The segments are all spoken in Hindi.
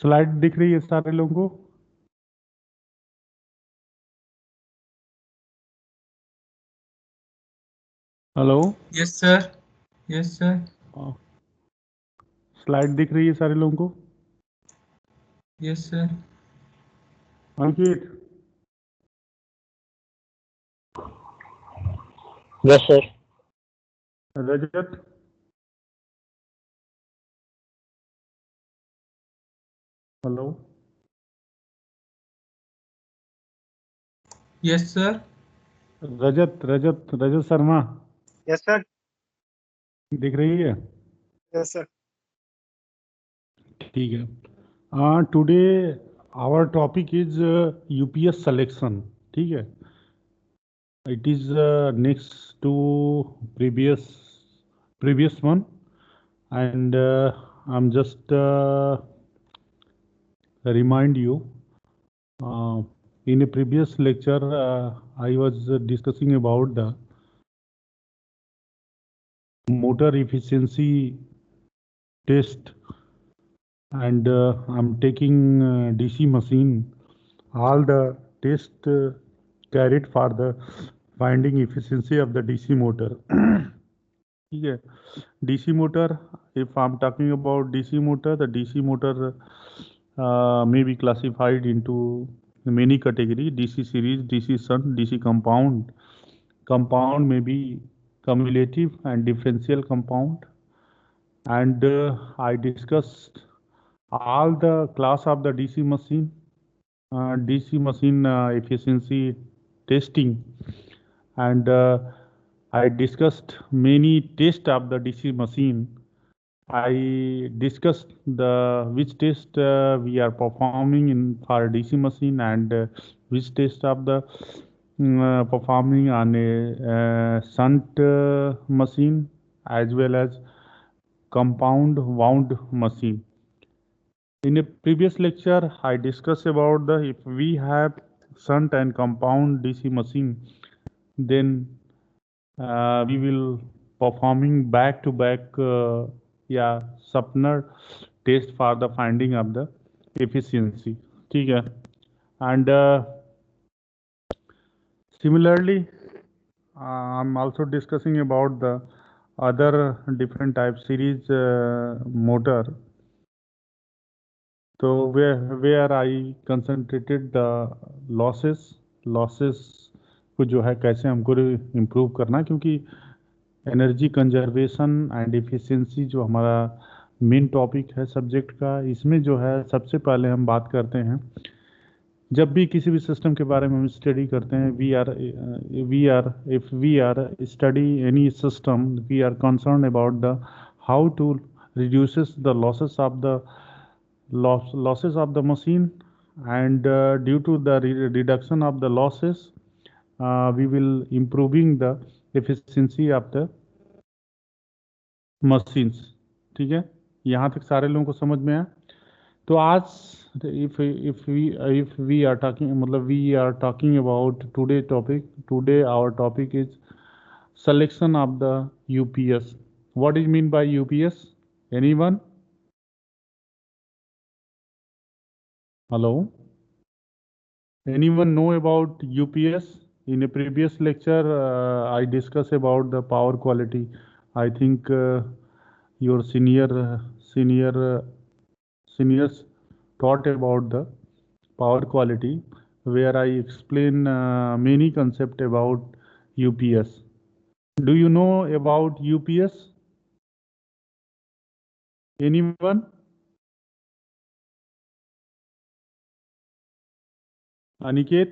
स्लाइड दिख रही है सारे लोगों को? Hello, yes sir. Yes sir. Slide दिख रही है सारे लोगों को? Yes sir. Ankit, yes sir. Rajat, hello, yes sir. Rajat Rajat Rajat Sharma yes sir. दिख रही है? Yes sir. ठीक है। Today our topic is UPS selection. ठीक है, it is next to previous previous one, and I'm just remind you, in a previous lecture I was discussing about the motor efficiency test, and I'm taking DC machine, all the test carried for the finding efficiency of the DC motor. ठीक है, DC motor, if I'm talking about DC motor, the DC motor may be classified into many category: DC series, DC shunt, DC compound. Compound may be cumulative and differential compound, and I discussed all the class of the DC machine, DC machine efficiency testing, and I discussed many tests of the DC machine. I discussed the which test we are performing in for DC machine, and which test of the performing on a shunt machine, as well as compound wound machine. In a previous lecture, I discussed about the if we have shunt and compound DC machine, then we will performing back to back Sapner test for the finding of the efficiency. ठीक है, and similarly I'm also discussing about the other different type series motor. तो where I concentrated the losses को जो है कैसे हमको इम्प्रूव करना, क्योंकि एनर्जी कंजर्वेशन एंड एफिशिएंसी जो हमारा मेन टॉपिक है सब्जेक्ट का, इसमें जो है सबसे पहले हम बात करते हैं, जब भी किसी भी सिस्टम के बारे में हम स्टडी करते हैं, if we are study any system, we are concern about the how to reduces the losses of the machine, and due to the reduction of the losses, we will improving the efficiency of the machines. ठीक है, यहाँ तक सारे लोगों को समझ में आया? तो आज if we are talking, मतलब we are talking about today our topic is selection of the UPS. What is mean by UPS? Anyone? Hello? Anyone know about UPS? In a previous lecture, I discussed about the power quality. I think your seniors taught about the power quality, where I explain many concept about UPS. Do you know about UPS? Anyone? Aniket?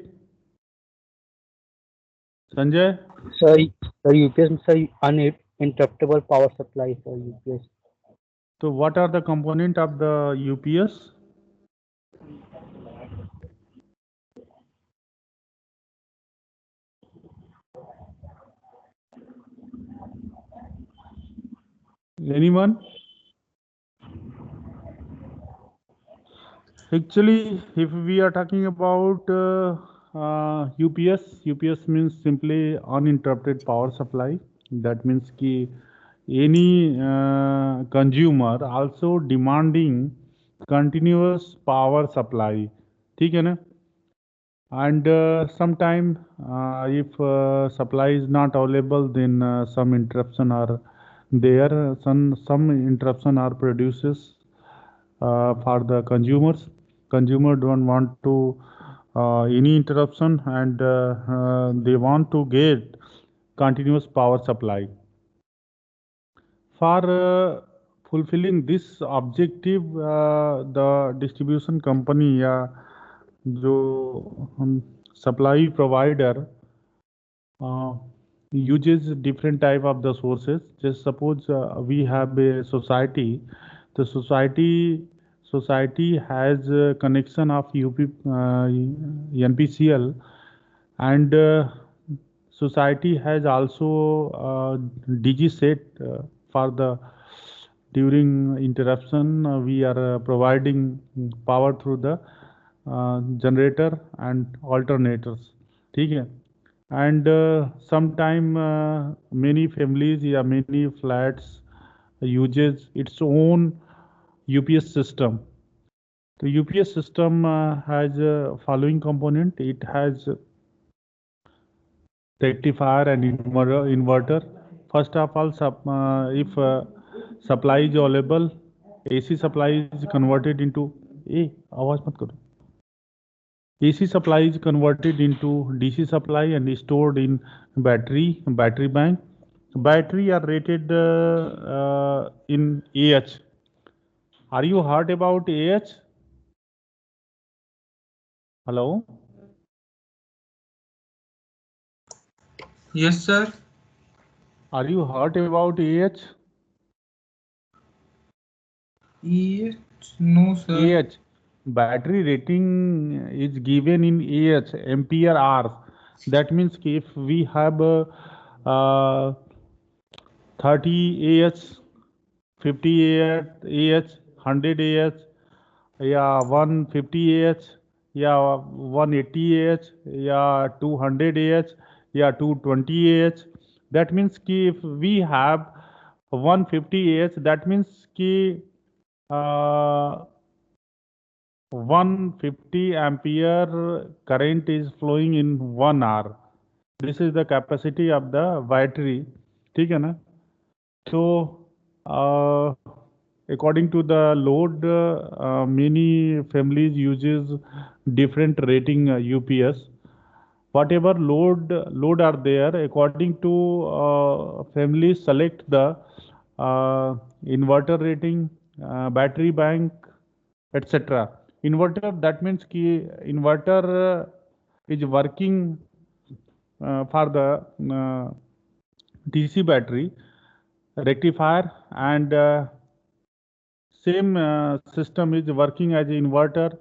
Sanjay? Sir, UPS, sir, uninterruptible power supply, sir, UPS. So what are the component of the UPS? Anyone? Actually, if we are talking about UPS means simply uninterrupted power supply. That means कि any consumer also demanding continuous power supply, ठीक है ना. And sometime if supply is not available, then some interruption are there. Some interruption are produces for the consumers. Consumer don't want to any interruption, and they want to get continuous power supply. For fulfilling this objective, the distribution company या जो हम supply provider uses different type of the sources. Just suppose we have a society. The society has a connection of NPCL, and society has also DG set for the during interruption. We are providing power through the generator and alternators, ठीक है. And sometime many families या many flats uses its own UPS system. The UPS system has following component. It has rectifier and inverter. First of all, if supply is available, AC supply is converted into आवाज मत करो. AC supply is converted into DC supply and stored in battery bank. Battery are rated in AH. Are you heard about AH? Hello? Yes, sir. Are you heard about AH? Yes. No, sir. AH. Battery rating is given in AH, ampere hours. That means if we have 30 AH, 50 AH, 100 AH, या 150 AH, या 180 AH, या 200 AH, या 220 AH. That means कि if we have 150 AH, that means कि 150 ampere current is flowing in 1 hour. This is the capacity of the battery, ठीक है ना. So according to the load, many families uses different rating UPS. Whatever load are there, according to families select the inverter rating, battery bank, etc. Inverter, that means कि inverter is working for the DC battery, rectifier, and same system is working as inverter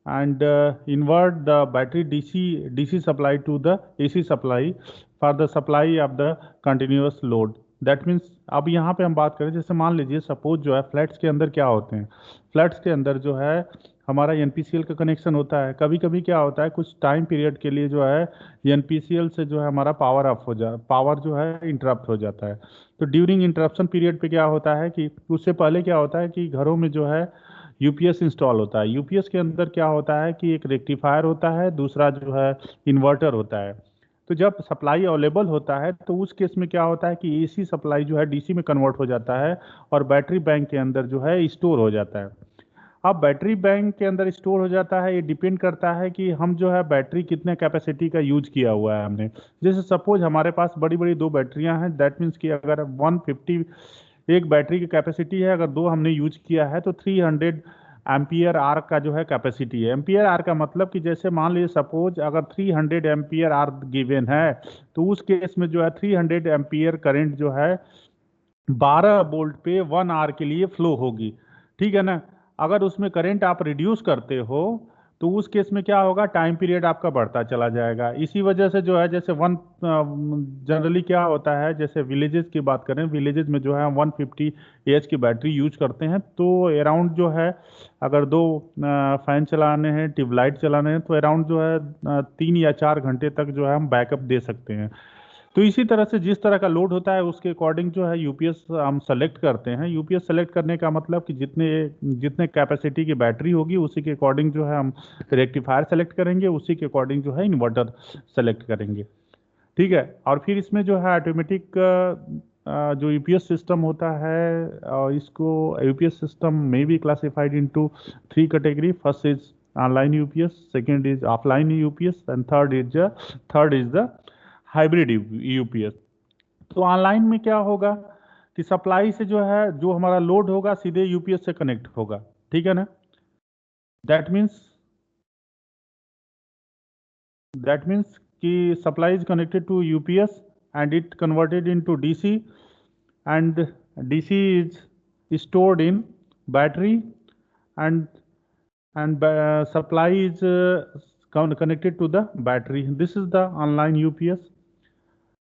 and invert the battery DC supply to the AC supply for the supply of the continuous load. That means अब यहाँ पे हम बात करें, जैसे मान लीजिए सपोज जो है फ्लैट्स के अंदर क्या होते हैं. फ्लैट्स के अंदर जो है हमारा NPCL का कनेक्शन होता है. कभी कभी क्या होता है, कुछ टाइम पीरियड के लिए जो है NPCL से जो है हमारा पावर जो है इंटरप्ट हो जाता है. तो ड्यूरिंग इंटरप्शन पीरियड पे क्या होता है कि उससे पहले क्या होता है कि घरों में जो है यूपीएस इंस्टॉल होता है. यूपीएस के अंदर क्या होता है कि एक रेक्टिफायर होता है, दूसरा जो है इन्वर्टर होता है. तो जब सप्लाई अवेलेबल होता है तो उस केस में क्या होता है कि एसी सप्लाई जो है डीसी में कन्वर्ट हो जाता है और बैटरी बैंक के अंदर जो है स्टोर हो जाता है. अब बैटरी बैंक के अंदर स्टोर हो जाता है, ये डिपेंड करता है कि हम जो है बैटरी कितने कैपेसिटी का यूज किया हुआ है हमने. जैसे सपोज हमारे पास बड़ी बड़ी 2 बैटरियां हैं, दैट मीन्स कि अगर 150 एक बैटरी की कैपेसिटी है, अगर 2 हमने यूज किया है तो 300 एम्पियर आर का जो है कैपेसिटी है. एम्पियर आर का मतलब कि जैसे मान लीजिए सपोज अगर 300 एम्पियर आर गिवन है तो उस केस में जो है 300 एम्पियर करंट जो है 12 वोल्ट पे 1 आवर के लिए फ्लो होगी, ठीक है ना. अगर उसमें करंट आप रिड्यूस करते हो तो उस केस में क्या होगा, टाइम पीरियड आपका बढ़ता चला जाएगा. इसी वजह से जो है जैसे जनरली क्या होता है, जैसे विलेजेस की बात करें, विलेजेस में जो है 150 एच की बैटरी यूज करते हैं. तो अराउंड जो है अगर 2 फैन चलाने हैं, ट्यूबलाइट चलाने हैं, तो अराउंड जो है 3 या 4 घंटे तक जो है हम बैकअप दे सकते हैं. तो तो इसी तरह से जिस तरह का लोड होता है उसके अकॉर्डिंग जो है यूपीएस हम सेलेक्ट करते हैं। यूपीएस सेलेक्ट करने का मतलब कि जितने जितने कैपेसिटी की बैटरी होगी उसी के अकॉर्डिंग जो है हम रेक्टिफायर सेलेक्ट करेंगे, उसी के अकॉर्डिंग जो है इन्वर्टर सेलेक्ट करेंगे। ठीक है। और फिर इसमें जो है ऑटोमेटिक जो यूपीएस सिस्टम होता है, इसको यूपीएस सिस्टम में be classified into 3 category. First is online UPS, second is offline UPS and third is the hybrid UPS. तो ऑनलाइन में क्या होगा कि सप्लाई से जो है जो हमारा लोड होगा सीधे यूपीएस से कनेक्ट होगा। ठीक है ना। दैट मीन्स कि supply is connected to UPS and it converted into DC, and DC is stored in battery, and supply is connected to the battery. This is the online UPS.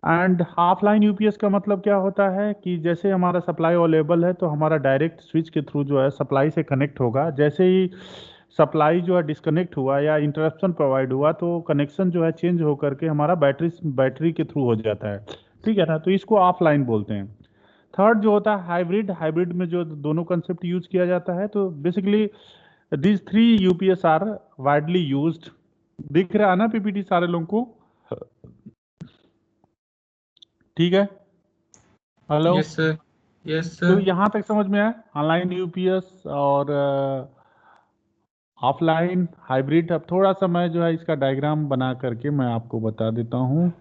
And offline UPS का मतलब क्या होता है कि जैसे हमारा सप्लाई अवेलेबल है तो हमारा डायरेक्ट स्विच के थ्रू जो है सप्लाई से कनेक्ट होगा। जैसे ही सप्लाई जो है डिस्कनेक्ट हुआ या इंटरप्शन प्रोवाइड हुआ तो कनेक्शन जो है चेंज होकर के हमारा बैटरी के थ्रू हो जाता है। ठीक है ना। तो इसको ऑफलाइन बोलते हैं। थर्ड जो होता है हाइब्रिड में जो दोनों कंसेप्ट यूज किया जाता है। तो basically these 3 UPS are widely used. दिख रहा है ना पीपीटी सारे लोगों को? ठीक है। हेलो। यस सर, यस तो सर। यहाँ तक समझ में आया ऑनलाइन यूपीएस और ऑफलाइन हाइब्रिड। अब थोड़ा सा मैं जो है इसका डायग्राम बना करके मैं आपको बता देता हूँ।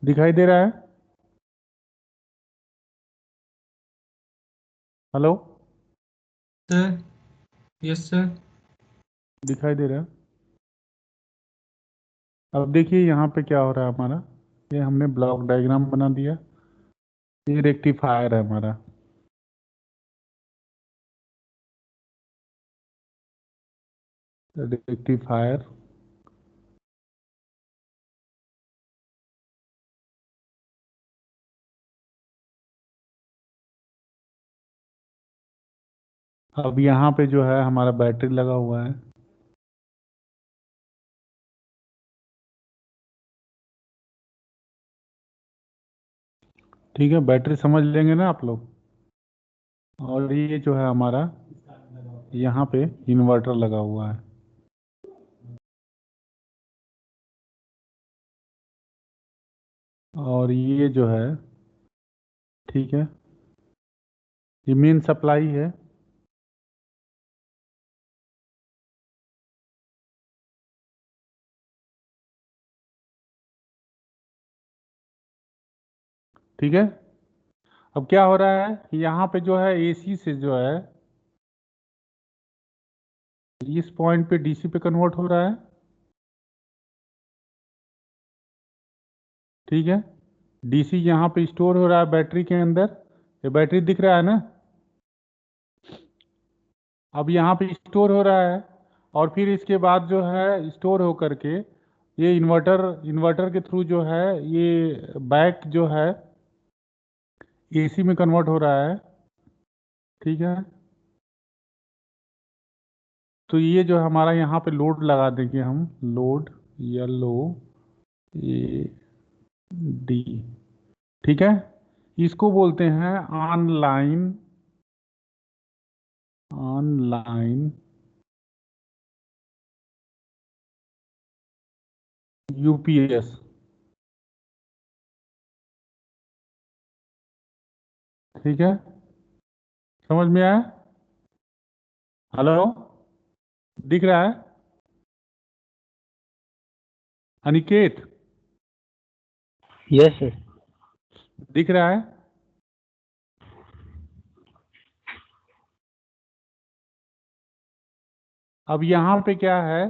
दिखाई दे रहा है? हेलो। Sir, yes sir. दिखाई दे रहा है? अब देखिए यहाँ पे क्या हो रहा है हमारा। ये हमने ब्लॉक डायग्राम बना दिया। ये रेक्टिफायर है हमारा। रेक्टिफायर अब यहाँ पे जो है हमारा बैटरी लगा हुआ है। ठीक है। बैटरी समझ लेंगे ना आप लोग। और ये जो है हमारा यहाँ पे इन्वर्टर लगा हुआ है। और ये जो है, ठीक है, ये मेन सप्लाई है। ठीक है। अब क्या हो रहा है कि यहाँ पे जो है एसी से जो है इस पॉइंट पे डीसी पे कन्वर्ट हो रहा है। ठीक है। डीसी यहाँ पे स्टोर हो रहा है बैटरी के अंदर। ये बैटरी दिख रहा है ना। अब यहाँ पे स्टोर हो रहा है और फिर इसके बाद जो है स्टोर हो करके ये इन्वर्टर के थ्रू जो है ये बैक जो है एसी में कन्वर्ट हो रहा है। ठीक है। तो ये जो हमारा यहाँ पे लोड लगा देंगे हम, लोड ए डी। ठीक है। इसको बोलते हैं ऑनलाइन यूपीएस। ठीक है। समझ में आया? हेलो। दिख रहा है अनिकेत? Yes, sir. दिख रहा है? अब यहाँ पे क्या है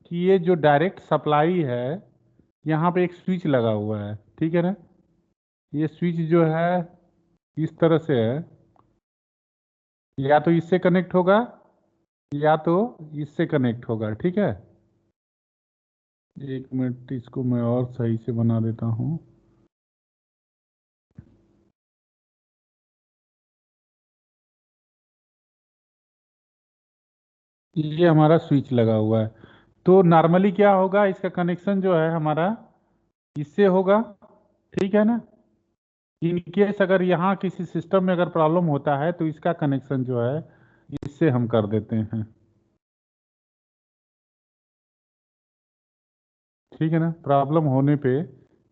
कि ये जो डायरेक्ट सप्लाई है यहाँ पे एक स्विच लगा हुआ है। ठीक है ना। ये स्विच जो है इस तरह से है, या तो इससे कनेक्ट होगा या तो इससे कनेक्ट होगा, ठीक है। एक मिनट, इसको मैं और सही से बना देता हूँ। ये हमारा स्विच लगा हुआ है, तो नॉर्मली क्या होगा, इसका कनेक्शन जो है हमारा इससे होगा, ठीक है ना। इन केस अगर यहाँ किसी सिस्टम में अगर प्रॉब्लम होता है तो इसका कनेक्शन जो है इससे हम कर देते हैं, ठीक है ना। प्रॉब्लम होने पे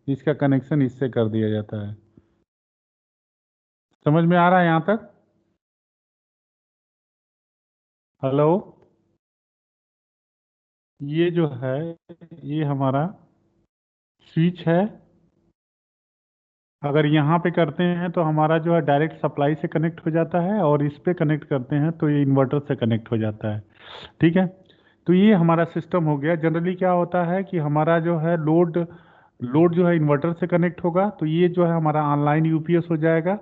इसका कनेक्शन इससे कर दिया जाता है। समझ में आ रहा है यहाँ तक? हेलो, ये जो है ये हमारा स्विच है। अगर यहाँ पे करते हैं तो हमारा जो है डायरेक्ट सप्लाई से कनेक्ट हो जाता है, और इस पे कनेक्ट करते हैं तो ये इन्वर्टर से कनेक्ट हो जाता है, ठीक है। तो ये हमारा सिस्टम हो गया। जनरली क्या होता है कि हमारा जो है लोड लोड जो है इन्वर्टर से कनेक्ट होगा, तो ये जो है हमारा ऑनलाइन यूपीएस हो जाएगा।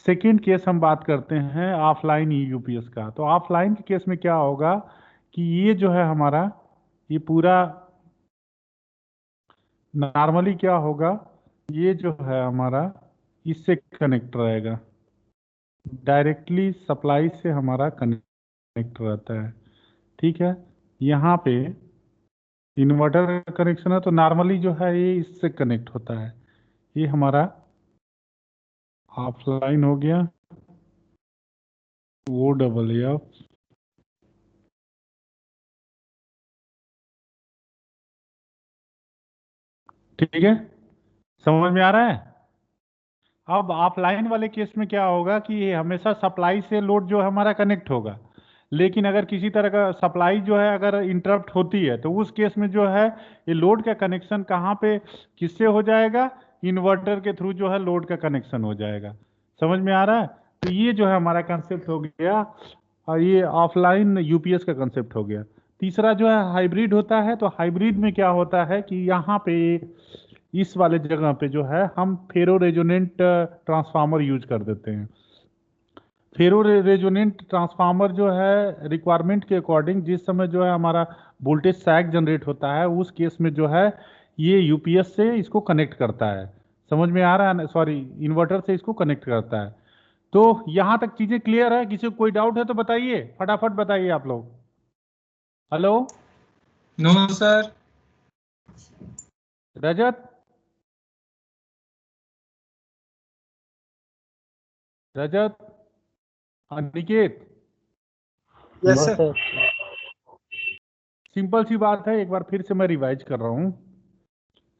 सेकेंड केस हम बात करते हैं ऑफलाइन यूपीएस का। तो ऑफलाइन के केस में क्या होगा कि ये जो है हमारा ये पूरा नॉर्मली क्या होगा, ये जो है हमारा इससे कनेक्ट रहेगा, डायरेक्टली सप्लाई से हमारा कनेक्ट रहता है, ठीक है। यहाँ पे इन्वर्टर का कनेक्शन है तो नॉर्मली जो है ये इससे कनेक्ट होता है। ये हमारा ऑफलाइन हो गया, वो डबल एफ, ठीक है। समझ में आ रहा है? अब ऑफलाइन वाले केस में क्या होगा कि ये हमेशा सप्लाई से लोड जो है हमारा कनेक्ट होगा, लेकिन अगर किसी तरह का सप्लाई जो है अगर इंटरप्ट होती है तो उस केस में जो है ये लोड का कनेक्शन कहाँ पे किससे हो जाएगा, इन्वर्टर के थ्रू जो है लोड का कनेक्शन हो जाएगा। समझ में आ रहा है? तो ये जो है हमारा कंसेप्ट हो गया, और ये ऑफलाइन यूपीएस का कंसेप्ट हो गया। तीसरा जो है हाइब्रिड होता है। तो हाइब्रिड में क्या होता है कि यहाँ पे इस वाले जगह पे जो है हम फेरो रेजोनेंट ट्रांसफार्मर यूज कर देते हैं। फेरो रेजोनेंट ट्रांसफार्मर जो है रिक्वायरमेंट के अकॉर्डिंग जिस समय जो है हमारा वोल्टेज सैग जनरेट होता है उस केस में जो है ये यूपीएस से इसको कनेक्ट करता है। समझ में आ रहा है? सॉरी, इन्वर्टर से इसको कनेक्ट करता है। तो यहां तक चीजें क्लियर है? किसी को कोई डाउट है तो बताइए, फटाफट बताइए आप लोग। Hello no sir. Rajat, Rajat, Aniket, yes no sir. Sir. Simple सी बात है, एक बार फिर से मैं रिवाइज कर रहा हूं।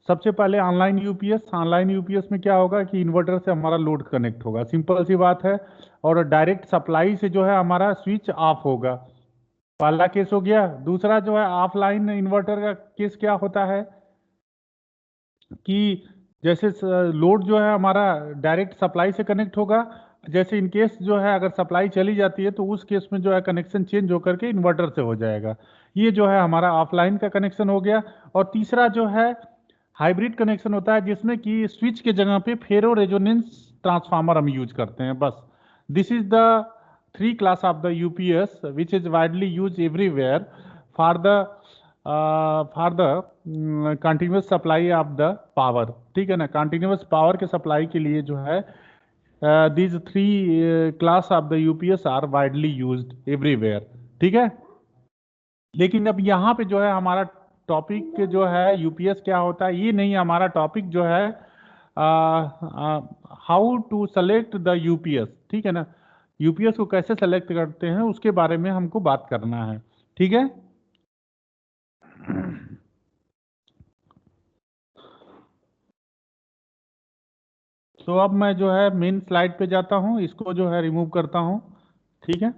सबसे पहले ऑनलाइन यूपीएस में क्या होगा कि इन्वर्टर से हमारा लोड कनेक्ट होगा, सिंपल सी बात है, और डायरेक्ट सप्लाई से जो है हमारा स्विच ऑफ होगा। पहला केस हो गया। दूसरा जो है ऑफलाइन इन्वर्टर का केस क्या होता है कि जैसे लोड जो है हमारा डायरेक्ट सप्लाई से कनेक्ट होगा, जैसे इन केस जो है अगर सप्लाई चली जाती है तो उस केस में जो है कनेक्शन चेंज होकर के इन्वर्टर से हो जाएगा। ये जो है हमारा ऑफलाइन का कनेक्शन हो गया। और तीसरा जो है हाइब्रिड कनेक्शन होता है, जिसमें कि स्विच के जगह पे फेरो रेजोनेंस ट्रांसफार्मर हम यूज करते हैं, बस। This is the three class of the UPS which is widely use everywhere for the continuous supply of the power, ठीक है ना। कंटिन्यूस पावर के सप्लाई के लिए जो है these three class of the UPS are widely used everywhere, ठीक है। लेकिन अब यहाँ पे जो है हमारा टॉपिक जो है यूपीएस क्या होता है ये नहीं, हमारा टॉपिक जो है how to select the UPS, ठीक है ना। यूपीएस को कैसे सेलेक्ट करते हैं उसके बारे में हमको बात करना है, ठीक है। तो अब मैं जो है मेन स्लाइड पे जाता हूँ, इसको जो है रिमूव करता हूँ, ठीक है।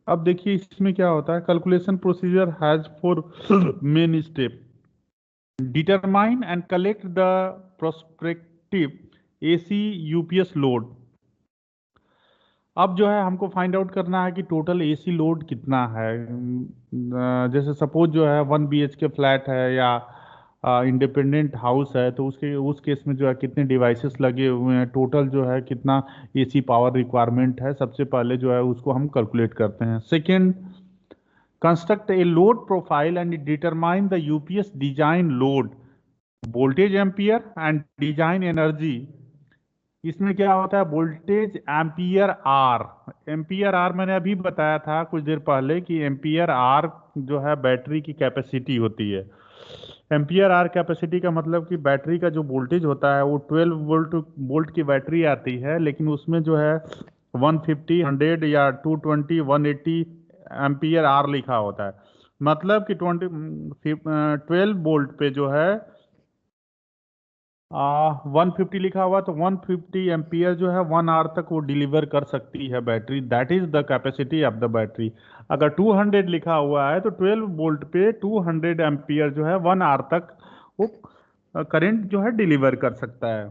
अब देखिए इसमें क्या होता है, calculation procedure has 4 main step. Determine and collect the prospective AC UPS load. अब जो है हमको फाइंड आउट करना है कि टोटल एसी लोड कितना है। जैसे सपोज जो है 1 BHK फ्लैट है या इंडिपेंडेंट हाउस है, तो उसके उस केस में जो है कितने डिवाइसेस लगे हुए हैं, टोटल जो है कितना एसी पावर रिक्वायरमेंट है, सबसे पहले जो है उसको हम कैलकुलेट करते हैं। Second, construct a load profile and determine the UPS design load, voltage ampere and design energy. इसमें क्या होता है, voltage ampere are. Ampere are मैंने अभी बताया था कुछ देर पहले कि एम्पियर आर जो है बैटरी की कैपेसिटी होती है। एम्पियर आर कैपेसिटी का मतलब कि बैटरी का जो वोल्टेज होता है वो 12 वोल्ट की बैटरी आती है, लेकिन उसमें जो है 150, 100 या 220, 180 एम्पियर आर लिखा होता है। मतलब कि 12 वोल्ट पे जो है 150 लिखा हुआ, तो 150 एम्पियर जो है 1 आवर तक वो डिलीवर कर सकती है battery. That is the capacity of the battery. अगर 200 लिखा हुआ है तो 12 वोल्ट पे 200 एम्पियर जो है 1 आवर तक वो करंट जो है डिलीवर कर सकता है।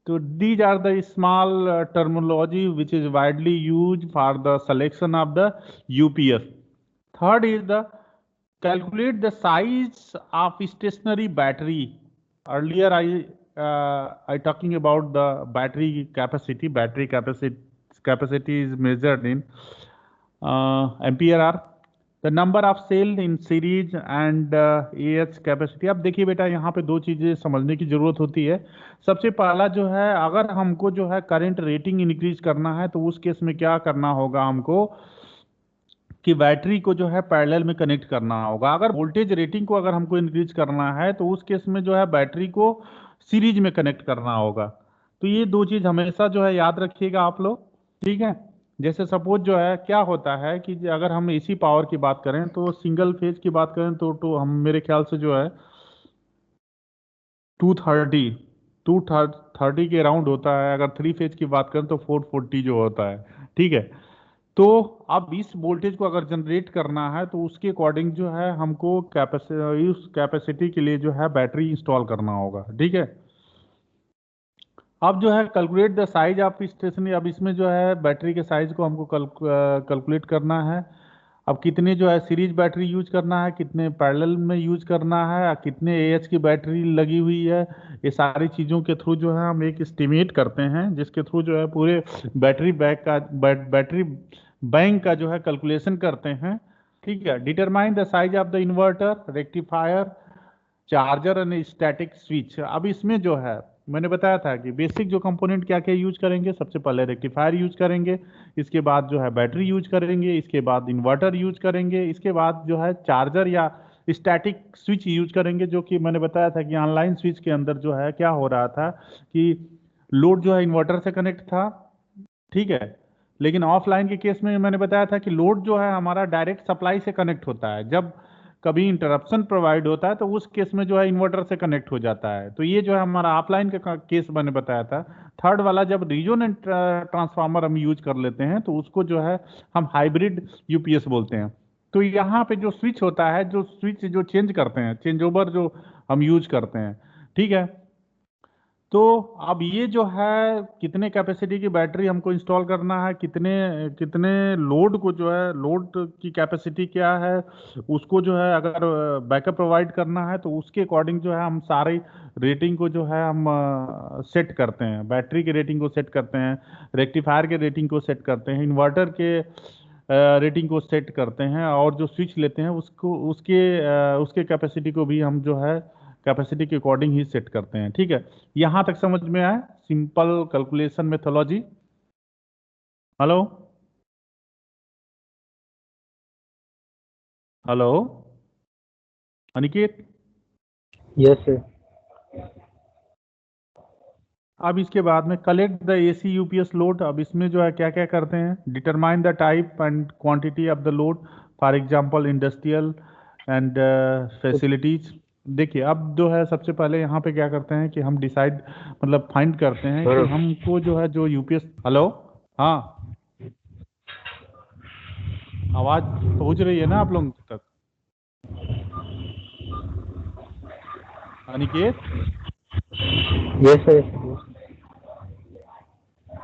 तो these are the small terminology which is widely used for the selection of the UPS. Third is the calculate the size of stationary battery. Earlier I talking about the battery capacity. Battery capacity is measured in ampere hour. The number of cell in series and AH capacity. अब देखिए बेटा, यहाँ पे दो चीज़ें समझने की ज़रूरत होती है। सबसे पहला जो है, अगर हमको जो है करंट रेटिंग इंक्रीज करना है तो उस केस में क्या करना होगा हमको कि बैटरी को जो है पैरेलल में कनेक्ट करना होगा। अगर वोल्टेज रेटिंग को अगर हमको इंक्रीज करना है तो उस केस में जो है बैटरी को सीरीज में कनेक्ट करना होगा। तो ये दो चीज़ हमेशा जो है याद रखिएगा आप लोग, ठीक है। जैसे सपोज जो है क्या होता है कि अगर हम एसी पावर की बात करें तो सिंगल फेज की बात करें तो हम मेरे ख्याल से जो है 230 के अराउंड होता है। अगर 3 फेज की बात करें तो 440 जो होता है, ठीक है। तो अब इस वोल्टेज को अगर जनरेट करना है तो उसके अकॉर्डिंग जो है हमको उस कैपेसिटी के लिए जो है बैटरी इंस्टॉल करना होगा, ठीक है। अब जो है calculate the size of stationary. अब इसमें जो है बैटरी के साइज को हमको कैलकुलेट करना है। अब कितने जो है सीरीज बैटरी यूज करना है, कितने पैरेलल में यूज करना है, कितने एएच की बैटरी लगी हुई है, ये सारी चीज़ों के थ्रू जो है हम एक एस्टिमेट करते हैं, जिसके थ्रू जो है पूरे बैटरी बैंक का जो है कैलकुलेशन करते हैं, ठीक है। Determine the size of the inverter, rectifier, charger and static switch. अब इसमें जो है मैंने बताया था कि बेसिक जो कंपोनेंट क्या क्या यूज करेंगे, सबसे पहले रेक्टिफायर यूज करेंगे, इसके बाद जो है बैटरी यूज करेंगे, इसके बाद इन्वर्टर यूज करेंगे, इसके बाद जो है चार्जर या स्टैटिक स्विच यूज करेंगे। जो कि मैंने बताया था कि ऑनलाइन स्विच के अंदर जो है क्या हो रहा था कि लोड जो है इन्वर्टर से कनेक्ट था, ठीक है, लेकिन ऑफलाइन के केस में मैंने बताया था कि लोड जो है हमारा डायरेक्ट सप्लाई से कनेक्ट होता है। जब कभी इंटरप्शन प्रोवाइड होता है तो उस केस में जो है इन्वर्टर से कनेक्ट हो जाता है। तो ये जो है हमारा ऑफलाइन का केस मैंने बताया था। थर्ड वाला, जब रिजोनेंट ट्रांसफार्मर हम यूज कर लेते हैं तो उसको जो है हम हाइब्रिड यूपीएस बोलते हैं। तो यहाँ पे जो स्विच होता है, जो स्विच जो चेंज करते हैं, चेंज ओवर जो हम यूज करते हैं, ठीक है। तो अब ये जो है कितने कैपेसिटी की बैटरी हमको इंस्टॉल करना है, कितने कितने लोड को जो है, लोड की कैपेसिटी क्या है, उसको जो है अगर बैकअप प्रोवाइड करना है तो उसके अकॉर्डिंग जो है हम सारी रेटिंग को जो है हम सेट करते हैं। बैटरी के रेटिंग को सेट करते हैं, रेक्टिफायर के रेटिंग को सेट करते हैं, इन्वर्टर के रेटिंग को सेट करते हैं, और जो स्विच लेते हैं उसको उसके कैपेसिटी को भी हम जो है कैपेसिटी के अकॉर्डिंग ही सेट करते हैं, ठीक है। यहां तक समझ में आए simple calculation methodology? Hello hello Aniket. Yes sir. अब इसके बाद में collect the AC UPS load. अब इसमें जो है क्या क्या करते हैं, determine the type and quantity of the load, for example industrial and facilities. देखिए अब जो है सबसे पहले यहाँ पे क्या करते हैं कि हम डिसाइड मतलब फाइंड करते हैं कि हमको जो है जो यूपीएस। हेलो, हाँ, आवाज पहुंच रही है ना आप लोगों तक? Aniket, yes sir.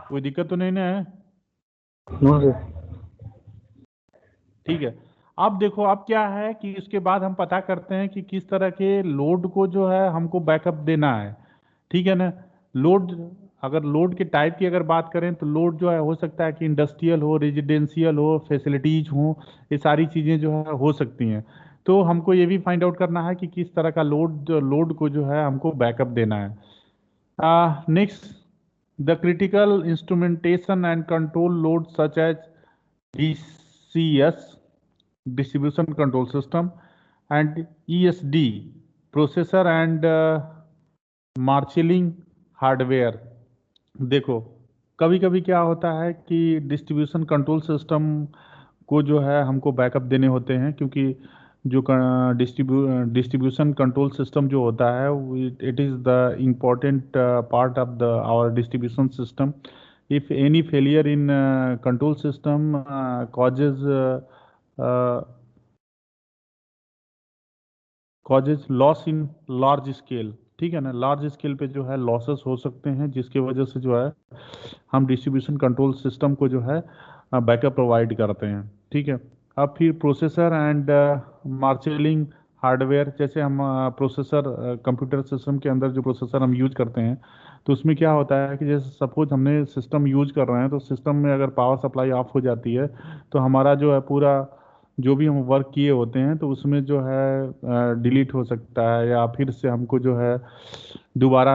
कोई दिक्कत तो नहीं ना है? No sir. ठीक है। अब देखो, अब क्या है कि इसके बाद हम पता करते हैं कि किस तरह के लोड को जो है हमको बैकअप देना है। ठीक है ना। लोड, अगर लोड के टाइप की अगर बात करें तो लोड जो है हो सकता है कि इंडस्ट्रियल हो, रेजिडेंशियल हो, फैसिलिटीज हो, ये सारी चीज़ें जो है हो सकती हैं। तो हमको ये भी फाइंड आउट करना है कि किस तरह का लोड को जो है हमको बैकअप देना है। Next, the critical instrumentation and control load such as DCS, distribution control system, and ESD, processor and marshalling hardware. देखो, कभी कभी क्या होता है कि डिस्ट्रीब्यूशन कंट्रोल सिस्टम को जो है हमको बैकअप देने होते हैं, क्योंकि जो डिस्ट्रीब्यूशन कंट्रोल सिस्टम जो होता है, it is the important part of the our distribution system. If any failure in control system causes causes loss in large scale. ठीक है ना, लार्ज स्केल पे जो है लॉसेस हो सकते हैं, जिसकी वजह से जो है हम डिस्ट्रीब्यूशन कंट्रोल सिस्टम को जो है बैकअप प्रोवाइड करते हैं। ठीक है। अब फिर प्रोसेसर एंड मार्शलिंग हार्डवेयर, जैसे हम प्रोसेसर कंप्यूटर सिस्टम के अंदर जो प्रोसेसर हम यूज करते हैं, तो उसमें क्या होता है कि जैसे सपोज हमने सिस्टम यूज कर रहे हैं, तो सिस्टम में अगर पावर सप्लाई ऑफ हो जाती है, तो हमारा जो है पूरा जो भी हम वर्क किए होते हैं तो उसमें जो है डिलीट हो सकता है, या फिर से हमको जो है दोबारा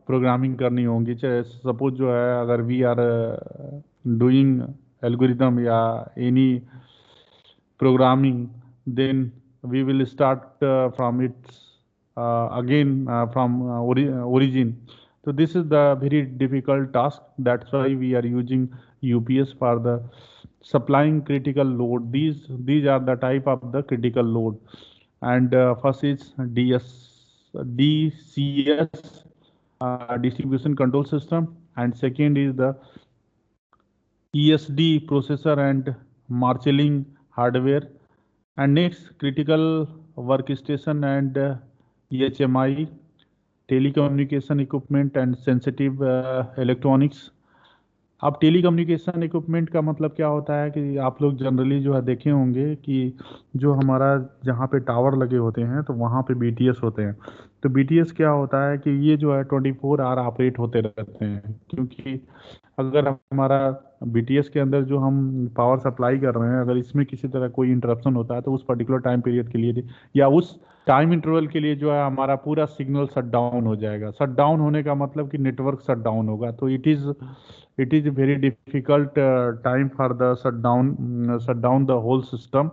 प्रोग्रामिंग करनी होगी। चाहे सपोज जो है अगर वी आर डूइंग एल्गोरिदम या any programming, then we will start from its again from origin. So this is the very difficult task. That's why we are using UPS for the supplying critical load. These are the type of the critical load, and first is DCS, distribution control system, and second is the ESD, processor and marshalling hardware, and next critical workstation and EHMI, telecommunication equipment and sensitive electronics। अब टेलीकम्युनिकेशन इक्विपमेंट का मतलब क्या होता है कि आप लोग जनरली जो है देखे होंगे कि जो हमारा जहाँ पे टावर लगे होते हैं तो वहाँ पे BTS होते हैं। तो BTS क्या होता है कि ये जो है 24 आवर ऑपरेट होते रहते हैं, क्योंकि अगर हमारा BTS के अंदर जो हम पावर सप्लाई कर रहे हैं, अगर इसमें किसी तरह कोई इंटरप्शन होता है तो उस पर्टिकुलर टाइम पीरियड के लिए या उस टाइम इंटरवल के लिए जो है हमारा पूरा सिग्नल शट डाउन हो जाएगा। शट डाउन होने का मतलब कि नेटवर्क शट डाउन होगा। तो it is very difficult time for the shut down the whole system.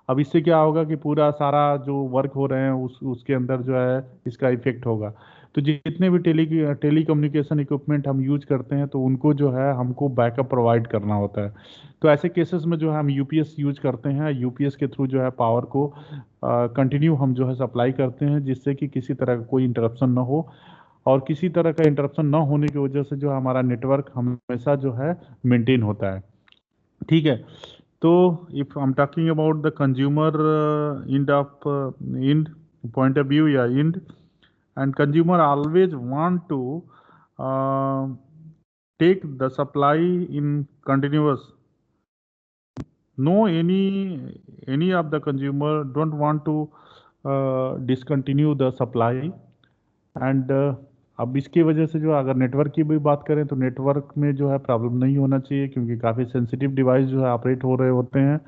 अब इससे क्या होगा कि पूरा सारा जो वर्क हो रहे हैं उसके अंदर जो है इसका इफेक्ट होगा। तो जितने भी टेलीकम्युनिकेशन इक्विपमेंट हम यूज करते हैं तो उनको जो है हमको बैकअप प्रोवाइड करना होता है। तो ऐसे केसेस में जो है हम यूपीएस यूज करते हैं। यूपीएस के थ्रू जो है पावर को कंटिन्यू हम जो है सप्लाई करते हैं, जिससे कि किसी तरह का कोई इंटरप्शन ना हो, और किसी तरह का इंटरप्शन ना होने की वजह से जो हमारा नेटवर्क हमेशा जो है मेंटेन होता है। ठीक है। तो if I am talking about the consumer end point of view या end, and consumer always want to uh, take the supply in continuous. No, any of the consumer don't want to discontinue the supply, and अब इसकी वजह से जो अगर नेटवर्क की भी बात करें तो नेटवर्क में जो है प्रॉब्लम नहीं होना चाहिए, क्योंकि काफ़ी सेंसिटिव डिवाइस जो है ऑपरेट हो रहे होते हैं।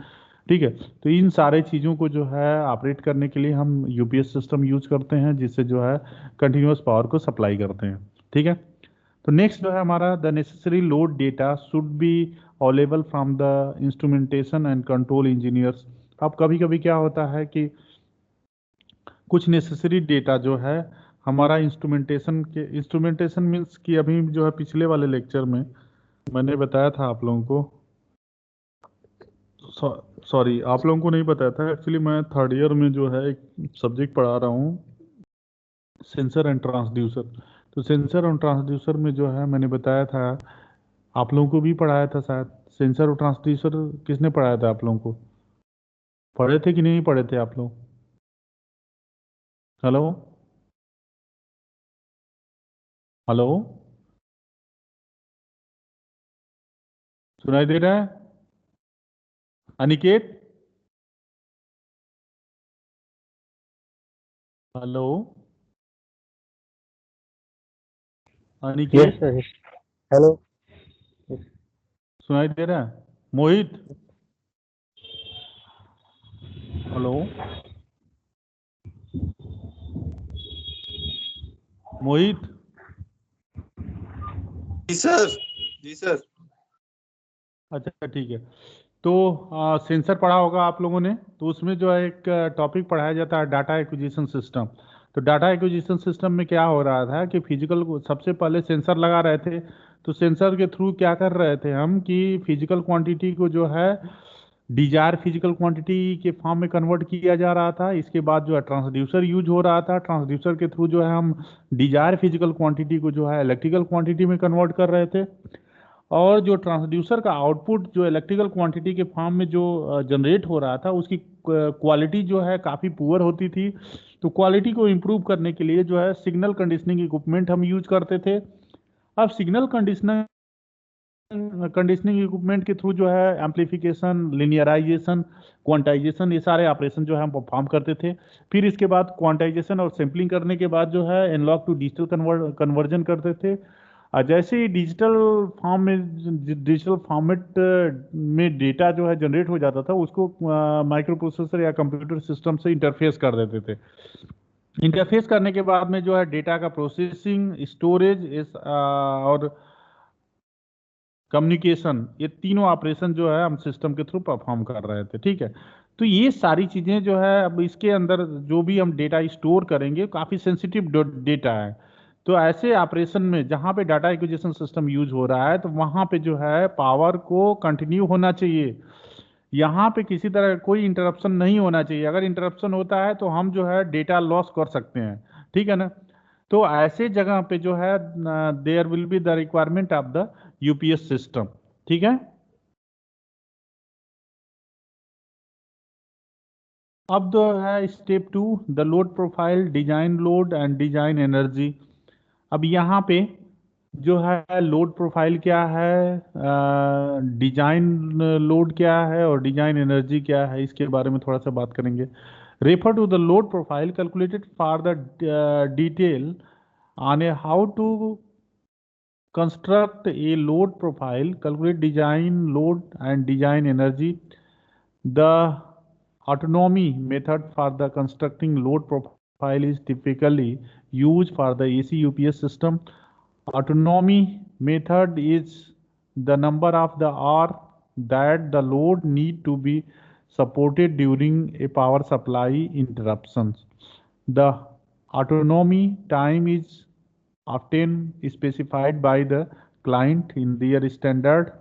ठीक है। तो इन सारे चीज़ों को जो है ऑपरेट करने के लिए हम यूपीएस सिस्टम यूज करते हैं, जिससे जो है कंटिन्यूस पावर को सप्लाई करते हैं। ठीक है। तो नेक्स्ट जो है हमारा, the necessary load data should be available from the instrumentation and control engineers. अब कभी कभी क्या होता है कि कुछ नेसेसरी डेटा जो है हमारा इंस्ट्रूमेंटेशन मीन्स कि अभी जो है पिछले वाले लेक्चर में मैंने बताया था आप लोगों को, सॉरी आप लोगों को नहीं बताया था, एक्चुअली मैं थर्ड ईयर में जो है एक सब्जेक्ट पढ़ा रहा हूँ, सेंसर एंड ट्रांसड्यूसर। तो सेंसर और ट्रांसड्यूसर में जो है मैंने बताया था, आप लोगों को भी पढ़ाया था शायद। सेंसर और ट्रांसड्यूसर किसने पढ़ाया था आप लोगों को? पढ़े थे कि नहीं पढ़े थे आप लोग? हेलो, हेलो, सुनाई दे रहा है? Aniket, hello Yes, Aniket, sir. Yes. Hello. Yes. सुनाई दे रहा है? मोहित, हेलो मोहित, जी सर। जी सर। अच्छा ठीक है। तो सेंसर पढ़ा होगा आप लोगों ने, तो उसमें जो है एक टॉपिक पढ़ाया जाता है डाटा एक्विजिशन सिस्टम। तो डाटा एक्विजिशन सिस्टम में क्या हो रहा था कि फिजिकल सबसे पहले सेंसर लगा रहे थे। तो सेंसर के थ्रू क्या कर रहे थे हम कि फिजिकल क्वांटिटी को जो है डिजायर फिजिकल क्वांटिटी के फॉर्म में कन्वर्ट किया जा रहा था। इसके बाद जो है ट्रांसड्यूसर यूज हो रहा था। ट्रांसड्यूसर के थ्रू जो है हम डिजायर फिजिकल क्वांटिटी को जो है इलेक्ट्रिकल क्वांटिटी में कन्वर्ट कर रहे थे। और जो ट्रांसड्यूसर का आउटपुट जो इलेक्ट्रिकल क्वांटिटी के फॉर्म में जो जनरेट हो रहा था उसकी क्वालिटी जो है काफ़ी पुअर होती थी। तो क्वालिटी को इम्प्रूव करने के लिए जो है सिग्नल कंडीशनिंग इक्विपमेंट हम यूज करते थे। अब सिग्नल कंडीशनिंग इक्विपमेंट के थ्रू जो है एम्पलीफिकेशन, लिनियराइजेशन, क्वांटाइजेशन, ये सारे ऑपरेशन जो है हम परफॉर्म करते थे। फिर इसके बाद क्वांटाइजेशन और सैम्पलिंग करने के बाद जो है एनालॉग टू डिजिटल कन्वर्जन करते थे। और जैसे ही डिजिटल फॉर्मेट में डेटा जो है जनरेट हो जाता था उसको माइक्रो प्रोसेसर या कंप्यूटर सिस्टम से इंटरफेस कर देते थे। इंटरफेस करने के बाद में जो है डेटा का प्रोसेसिंग, स्टोरेज और कम्युनिकेशन, ये तीनों ऑपरेशन जो है हम सिस्टम के थ्रू परफॉर्म कर रहे थे। ठीक है। तो ये सारी चीज़ें जो है अब इसके अंदर जो भी हम डेटा स्टोर करेंगे काफ़ी सेंसिटिव डेटा है। तो ऐसे ऑपरेशन में जहाँ पे डाटा एक्विजिशन सिस्टम यूज हो रहा है तो वहाँ पे जो है पावर को कंटिन्यू होना चाहिए। यहाँ पे किसी तरह कोई इंटरप्शन नहीं होना चाहिए। अगर इंटरप्शन होता है तो हम जो है डेटा लॉस कर सकते हैं। ठीक है ना। तो ऐसे जगह पे जो है there will be the requirement of the UPS system. ठीक है। अब जो है step 2, the load profile, design load and design energy. अब यहाँ पे जो है लोड प्रोफाइल क्या है, डिजाइन लोड क्या है और डिजाइन एनर्जी क्या है, इसके बारे में थोड़ा सा बात करेंगे। Refer to the load profile calculated for the detail on a how to construct a load profile, calculate design load and design energy. The autonomy method for the constructing load profile is typically used for the AC UPS system. Autonomy method is the number of the hour that the load need to be supported during a power supply interruptions. The autonomy time is often specified by the client in their standard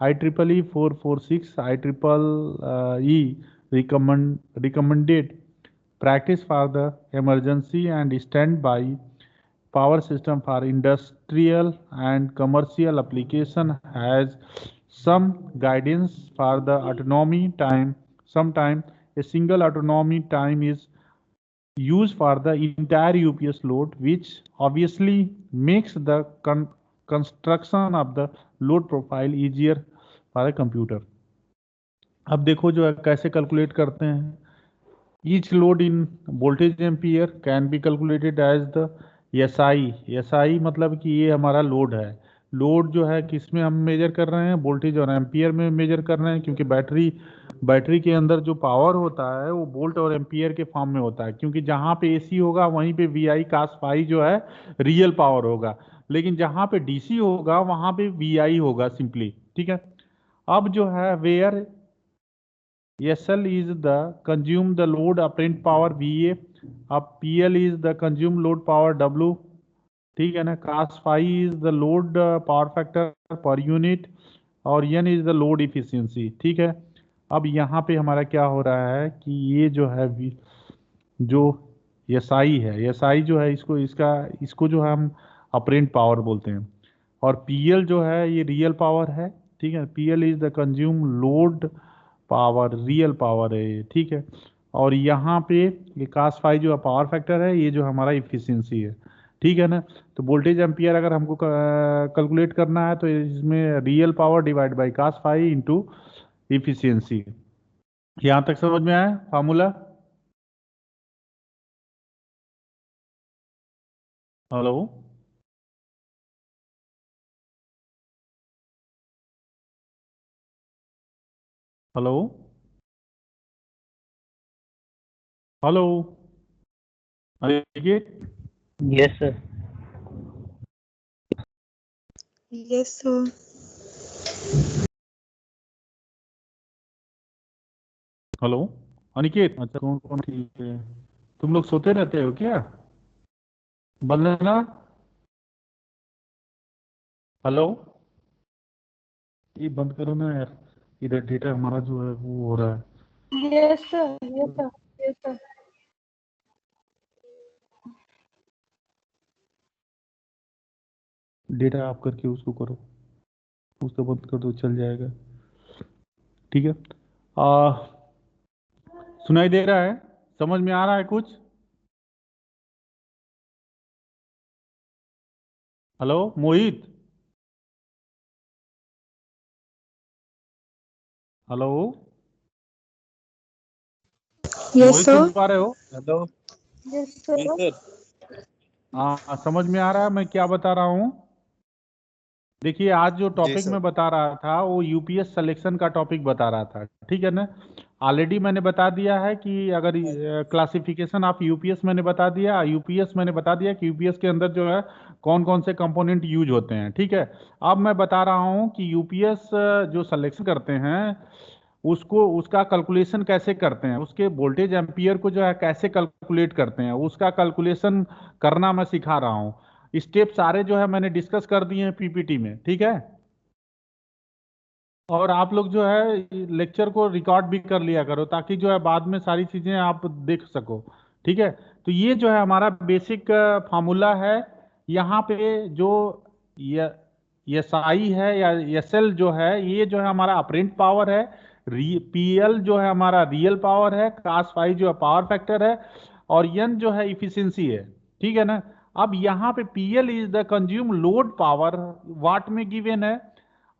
IEEE 446 IEEE recommended practice for the emergency and standby power system for industrial and commercial application has some guidance for the autonomy time. Sometimes a single autonomy time is used for the entire UPS load, which obviously makes the construction of the load profile easier for a computer. अब देखो जो है कैसे कैलकुलेट करते हैं। Each load in voltage ampere can be calculated as the SI. SI मतलब कि ये हमारा लोड है। लोड जो है किस में हम मेजर कर रहे हैं, वोल्टेज और एम्पियर में मेजर कर रहे हैं, क्योंकि बैटरी के अंदर जो पावर होता है वो वोल्ट और एम्पियर के फॉर्म में होता है। क्योंकि जहाँ पे एसी होगा वहीं पे वी आई कास फाई जो है रियल पावर होगा, लेकिन जहाँ पे डीसी होगा वहाँ पे वी आई होगा सिंपली। ठीक है। अब जो है where SL is the consume the load apparent power VA, अब PL is the consume load power W। ठीक है ना। cos phi is the load power factor per unit और N is the load efficiency। ठीक है। अब यहाँ पे हमारा क्या हो रहा है कि ये जो है जो SI है, SI जो है इसको जो है हम अपरेंट पावर बोलते हैं। और PL जो है ये रियल पावर है। ठीक है। PL is the consume load power, real power है ये। ठीक है। और यहाँ पे ये कास फाई जो पावर फैक्टर है, ये जो हमारा इफिशियंसी है। ठीक है ना। तो वोल्टेज एम्पियर अगर हमको कैलकुलेट करना है तो इसमें real power divide by cos phi into efficiency. यहां तक समझ में आया formula? Hello? Hello? Hello? Aniket? Yes, sir. Yes, sir. Hello? Aniket? अच्छा, कौन कौन? ठीक है। तुम लोग सोते रहते हो क्या? बंदना? हेलो? ये बंद करो ना यार, इधर डेटा हमारा जो है वो हो रहा है। Yes, sir. Yes, sir. Yes, sir. Data of करके उसको करो, उसको बंद कर दो, चल जाएगा। ठीक है। सुनाई दे रहा है? समझ में आ रहा है कुछ? हेलो मोहित? हेलो Yes, मोहित, सुन sir. पा रहे हो? हेलो। Yes, जी sir. सर। हाँ, समझ में आ रहा है मैं क्या बता रहा हूँ? देखिए, आज जो जी टॉपिक सर। मैं बता रहा था वो यूपीएस सिलेक्शन का टॉपिक बता रहा था, ठीक है ना? ऑलरेडी मैंने बता दिया है कि अगर क्लासिफिकेशन ऑफ यूपीएस मैंने बता दिया, यूपीएस मैंने बता दिया कि यूपीएस के अंदर जो है कौन कौन से कंपोनेंट यूज होते हैं, ठीक है? अब मैं बता रहा हूँ कि यूपीएस जो सिलेक्शन करते हैं उसको, उसका कैलकुलेशन कैसे करते हैं, उसके वोल्टेज एम्पियर को जो है कैसे कैलकुलेट करते हैं, उसका कैलकुलेशन करना मैं सिखा रहा हूँ। स्टेप सारे जो है मैंने डिस्कस कर दिए हैं पीपीटी में, ठीक है? और आप लोग जो है लेक्चर को रिकॉर्ड भी कर लिया करो ताकि जो है बाद में सारी चीजें आप देख सको, ठीक है? तो ये जो है हमारा बेसिक फार्मूला है। यहाँ पे जो एस आई है या एस एल जो है, ये जो है हमारा अपरेंट पावर है। पीएल जो है हमारा रियल पावर है। कास फाई जो है पावर फैक्टर है। और एन जो है इफिशियंसी है, ठीक है ना? अब यहाँ पे PL is the consume load power, watt में गिवन है।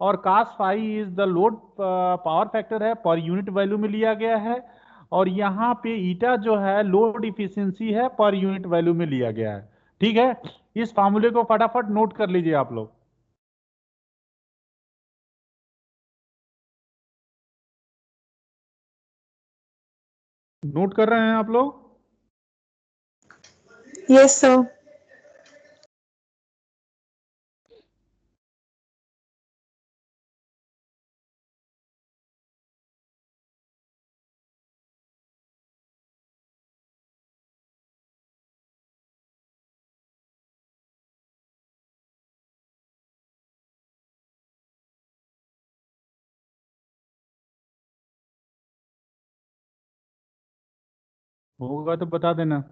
और cos phi is the load power factor है, पर यूनिट वैल्यू में लिया गया है। और यहाँ पे ईटा जो है लोड इफिशियंसी है, पर यूनिट वैल्यू में लिया गया है, ठीक है? इस फार्मूले को फटाफट नोट कर लीजिए आप लोग। नोट कर रहे हैं आप लोग? Yes, sir. होगा तो बता देना।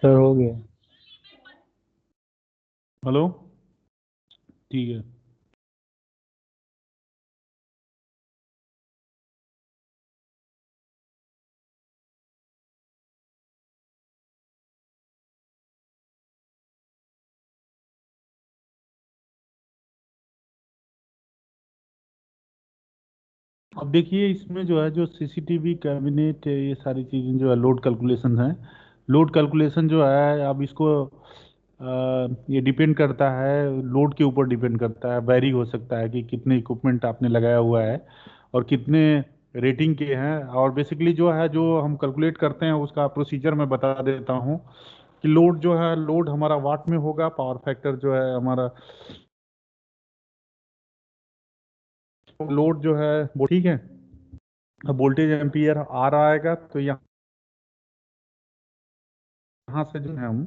सर हो गया। हेलो, ठीक है। अब देखिए, इसमें जो है, जो सीसीटीवी कैबिनेट, ये सारी चीज़ें जो है, लोड कैलकुलेशन है। लोड कैलकुलेशन जो है, अब इसको ये डिपेंड करता है, लोड के ऊपर डिपेंड करता है। वैरी हो सकता है कि कितने इक्विपमेंट आपने लगाया हुआ है और कितने रेटिंग के हैं। और बेसिकली जो है, जो हम कैलकुलेट करते हैं उसका प्रोसीजर मैं बता देता हूँ कि लोड जो है, लोड हमारा वाट में होगा, पावर फैक्टर जो है हमारा, लोड जो है वो, ठीक है। अब वोल्टेज एम्पियर आ रहा आएगा, तो यहाँ से जो है हम,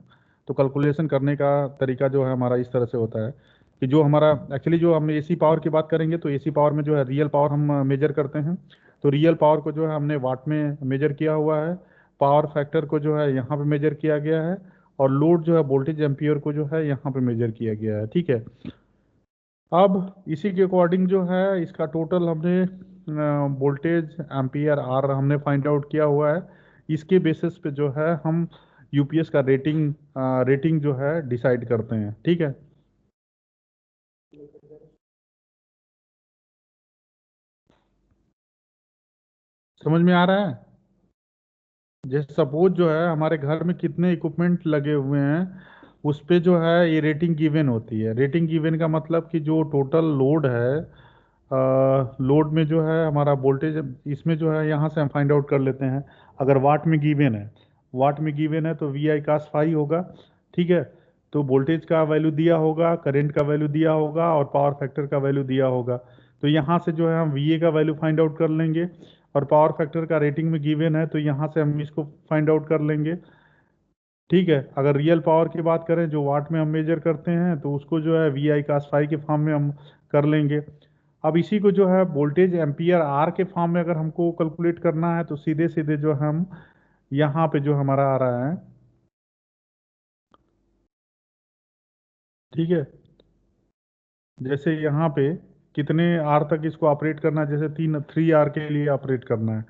तो कैलकुलेशन करने का तरीका जो है हमारा इस तरह से होता है कि जो हमारा एक्चुअली, जो हम एसी पावर की बात करेंगे तो एसी पावर में जो है रियल पावर हम मेजर करते हैं। तो रियल पावर को जो है हमने वाट में मेजर किया हुआ है। पावर फैक्टर को जो है यहाँ पे मेजर किया गया है। और लोड जो है वोल्टेज एम्पियर को जो है यहाँ पे मेजर किया गया है, ठीक है। अब इसी के अकॉर्डिंग जो है, इसका टोटल हमने वोल्टेज एम्पियर आर हमने फाइंड आउट किया हुआ है। इसके बेसिस पे जो है हम यूपीएस का रेटिंग जो है डिसाइड करते हैं, ठीक है। समझ में आ रहा है? जैसे सपोज जो है, हमारे घर में कितने इक्विपमेंट लगे हुए हैं, उस पे जो है ये रेटिंग गिवन होती है। रेटिंग गिवन का मतलब कि जो टोटल लोड है, लोड में जो है हमारा वोल्टेज, इसमें जो है यहाँ से हम फाइंड आउट कर लेते हैं। अगर वाट में गिवन है, वाट में गिवन है तो वी आई कास फाई होगा, ठीक है। तो वोल्टेज का वैल्यू दिया होगा, करंट का वैल्यू दिया होगा और पावर फैक्टर का वैल्यू दिया होगा। तो यहाँ से जो है हम वी ए का वैल्यू फाइंड आउट कर लेंगे। और पावर फैक्टर का रेटिंग में गिवन है, तो यहाँ से हम इसको फाइंड आउट कर लेंगे, ठीक है। अगर रियल पावर की बात करें, जो वाट में हम मेजर करते हैं, तो उसको जो है वी आई कास फाई के फॉर्म में हम कर लेंगे। अब इसी को जो है वोल्टेज एम्पियर आर के फॉर्म में अगर हमको कैलकुलेट करना है, तो सीधे सीधे जो हम यहाँ पे जो हमारा आ रहा है, ठीक है। जैसे यहाँ पे कितने आर तक इसको ऑपरेट करना है, जैसे 3 आर के लिए ऑपरेट करना है।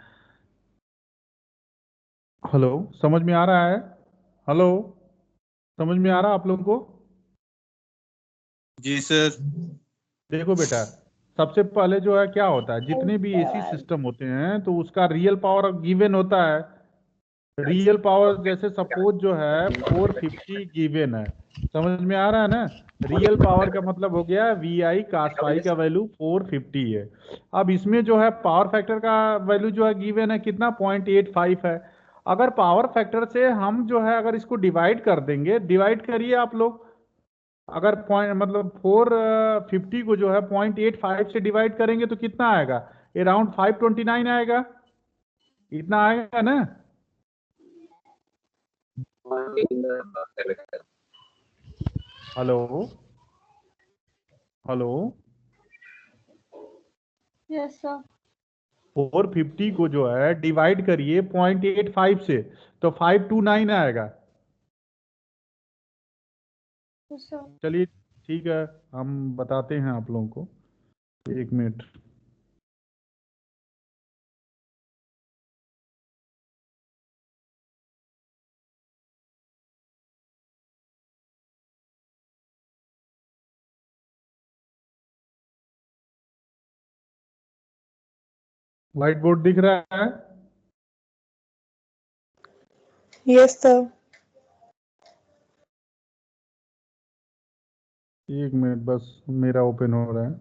हेलो, समझ में आ रहा है? हेलो, समझ में आ रहा है आप लोगों को? जी सर। देखो बेटा, सबसे पहले जो है क्या होता है, जितने भी एसी सिस्टम होते हैं तो उसका रियल पावर गिवन होता है। रियल पावर जैसे सपोज जो है 450 गिवन है। समझ में आ रहा है ना? रियल पावर का मतलब हो गया वी आई कास फाई का वैल्यू 450 है। अब इसमें जो है पावर फैक्टर का वैल्यू जो है गिवन है, कितना, 0.85 है। अगर पावर फैक्टर से हम जो है, अगर इसको डिवाइड कर देंगे, डिवाइड करिए आप लोग। अगर पॉइंट मतलब 450 को जो है 0.85 से डिवाइड करेंगे तो कितना आएगा? अराउंड 529 आएगा। इतना आएगा ना? Hello, hello. Yes, sir. 450 को जो है डिवाइड करिए 0.85 से, तो 529 आएगा। Yes, sir. चलिए, ठीक है, हम बताते हैं आप लोगों को, 1 मिनट। व्हाइट बोर्ड दिख रहा है? Yes, sir. 1 मिनट बस, मेरा ओपन हो रहा है।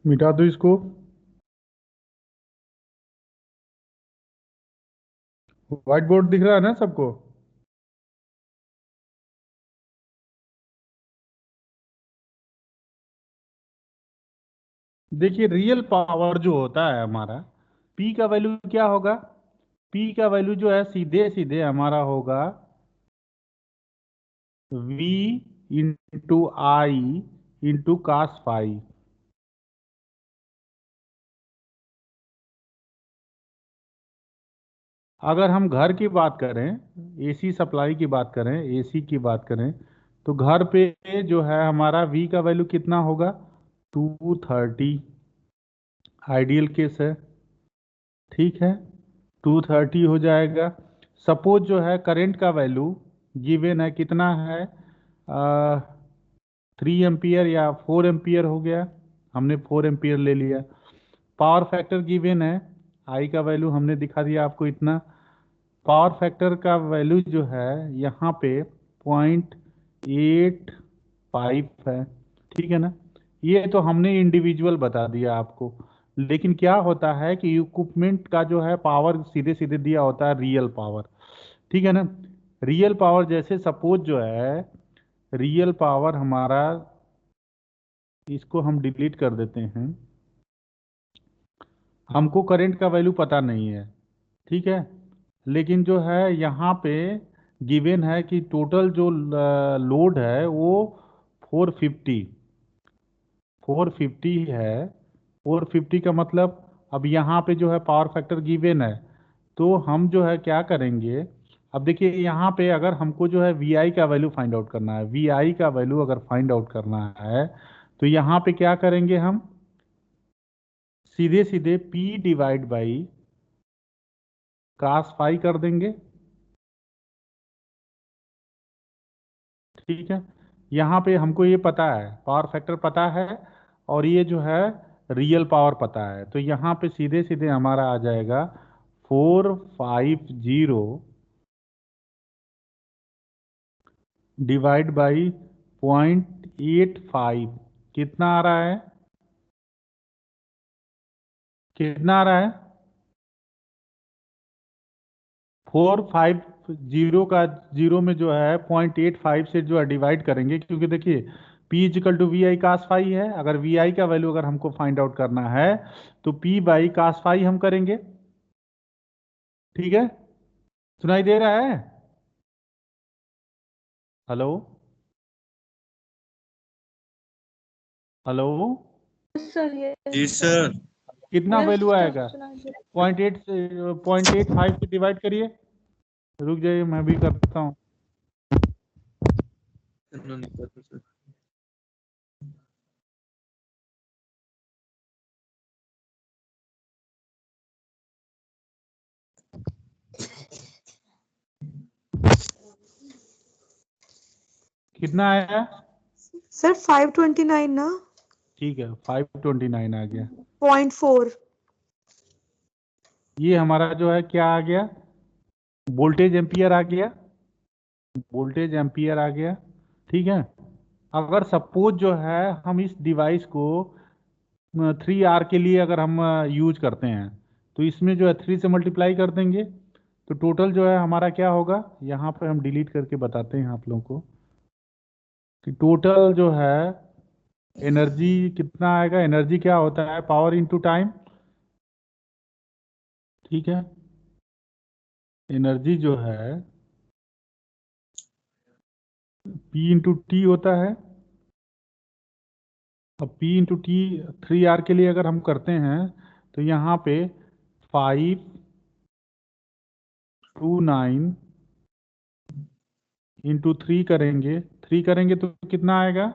मिटा दो इसको। व्हाइट बोर्ड दिख रहा है ना सबको? देखिए, रियल पावर जो होता है हमारा, P का वैल्यू क्या होगा? P का वैल्यू जो है सीधे सीधे हमारा होगा V इंटू आई इंटू कास फाई। अगर हम घर की बात करें, एसी सप्लाई की बात करें, एसी की बात करें, तो घर पे जो है हमारा V का वैल्यू कितना होगा? 230। आइडियल केस है, ठीक है, 230 हो जाएगा। सपोज जो है करंट का वैल्यू गिवन है, कितना है? 3 एम्पियर या 4 एम्पियर हो गया, हमने 4 एम्पियर ले लिया। पावर फैक्टर गिवन है, आई का वैल्यू हमने दिखा दिया आपको इतना। पावर फैक्टर का वैल्यू जो है यहाँ पे 0.85 है, ठीक है ना? ये तो हमने इंडिविजुअल बता दिया आपको। लेकिन क्या होता है कि इक्विपमेंट का जो है पावर सीधे सीधे दिया होता है रियल पावर, ठीक है ना? रियल पावर जैसे सपोज जो है, रियल पावर हमारा, इसको हम डिलीट कर देते हैं, हमको करंट का वैल्यू पता नहीं है, ठीक है? लेकिन जो है यहाँ पे गिवन है कि टोटल जो लोड है वो 450 450 है। 450 का मतलब, अब यहाँ पे जो है पावर फैक्टर गिवन है, तो हम जो है क्या करेंगे? अब देखिए यहाँ पे अगर हमको जो है वी आई का वैल्यू फाइंड आउट करना है, वी आई का वैल्यू अगर फाइंड आउट करना है, तो यहाँ पे क्या करेंगे हम? सीधे सीधे P divide by cos phi कर देंगे, ठीक है? यहाँ पे हमको ये पता है, पावर फैक्टर पता है, और ये जो है रियल पावर पता है, तो यहाँ पे सीधे सीधे हमारा आ जाएगा 450 डिवाइड बाई 0.85। कितना आ रहा है? कितना आ रहा है? 450 का जीरो में जो है 0.85 से जो है डिवाइड करेंगे, क्योंकि देखिए P equal to V I cos phi है। अगर वी आई का वैल्यू अगर हमको फाइंड आउट करना है तो P बाई कास फाई हम करेंगे, ठीक है? सुनाई दे रहा है? हेलो? हेलो? Yes, sir. जी Yes, sir. सर। कितना Yes, वैल्यू sir. आएगा? सुनाई दे 0.8 से 0.85 से डिवाइड करिए। रुक जाइए, मैं भी करता हूँ। कितना आया? सर 529 ना? ठीक है, 529 आ गया। 0.4। ये हमारा जो है क्या आ गया? वोल्टेज एम्पियर आ गया, वोल्टेज एम्पियर आ गया, ठीक है? अगर सपोज जो है हम इस डिवाइस को 3 आर के लिए अगर हम यूज करते हैं, तो इसमें जो है 3 से मल्टीप्लाई कर देंगे, तो टोटल जो है हमारा क्या होगा? यहाँ पे हम डिलीट करके बताते हैं आप लोगों को कि टोटल जो है एनर्जी कितना आएगा। एनर्जी क्या होता है? पावर इनटू टाइम, ठीक है? एनर्जी जो है P इंटू टी होता है। अब P इंटू टी 3 आर के लिए अगर हम करते हैं, तो यहाँ पे 529 इंटू 3 करेंगे, 3 करेंगे तो कितना आएगा?